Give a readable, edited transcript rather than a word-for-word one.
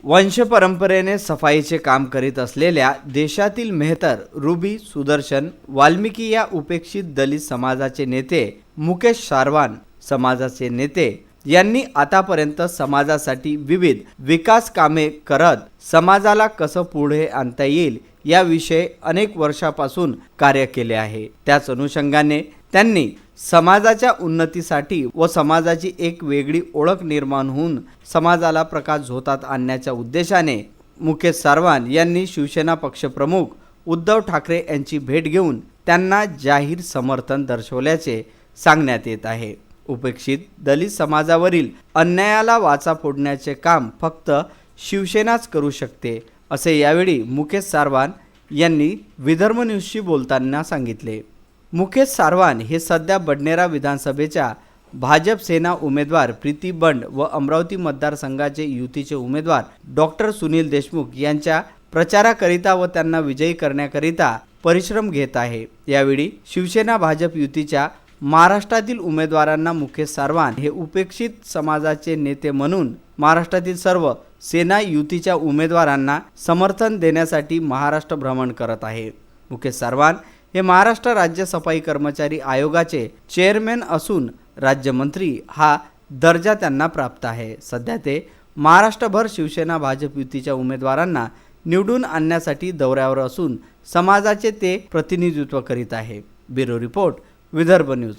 वंश परंपरेने सफाईचे काम करीत असलेल्या देशातील मेहतर रुबी सुदर्शन वाल्मिकी या उपेक्षित दलित समाजाचे नेते मुकेश सारवान समाजाचे नेते यांनी आतापर्यंत समाजासाठी विविध विकास कामे करत समाजाला कसं पुढे आणता येईल याविषयी अनेक वर्षापासून कार्य केले आहे। त्याच अनुषंगाने त्यांनी समाजाच्या उन्नतीसाठी व समाजाची एक वेगळी ओळख निर्माण होऊन समाजाला प्रकाश झोतात आणण्याच्या उद्देशाने मुकेश सारवान यांनी शिवसेना पक्षप्रमुख उद्धव ठाकरे यांची भेट घेऊन त्यांना जाहीर समर्थन दर्शवल्याचे सांगण्यात येत आहे। उपेक्षित दलित समाजावरील अन्यायाला वाचा फोडण्याचे काम फक्त शिवसेनाच करू शकते असे यावेळी मुकेश सारवान यांनी विदर्भ न्यूजशी बोलताना सांगितले। मुकेश सारवान हे सध्या बडनेरा विधानसभेच्या भाजप सेना उमेदवार प्रीती बंड व अमरावती मतदारसंघाचे युतीचे उमेदवार डॉक्टर सुनील देशमुख यांच्या प्रचाराकरिता व त्यांना विजयी करण्याकरिता परिश्रम घेत आहे। यावेळी शिवसेना भाजप युतीच्या महाराष्ट्रातील उमेदवारांना मुकेश सारवान हे उपेक्षित समाजाचे नेते म्हणून महाराष्ट्रातील सर्व सेना युतीच्या उमेदवारांना समर्थन देण्यासाठी महाराष्ट्र भ्रमण करत आहे। मुकेश सारवान हे महाराष्ट्र राज्य सफाई कर्मचारी आयोगाचे चेअरमॅन असून राज्यमंत्री हा दर्जा त्यांना प्राप्त आहे। सध्या ते महाराष्ट्रभर शिवसेना भाजप युतीच्या उमेदवारांना निवडून आणण्यासाठी दौऱ्यावर असून समाजाचे ते प्रतिनिधित्व करीत आहे। Bureau report Vidarbha news.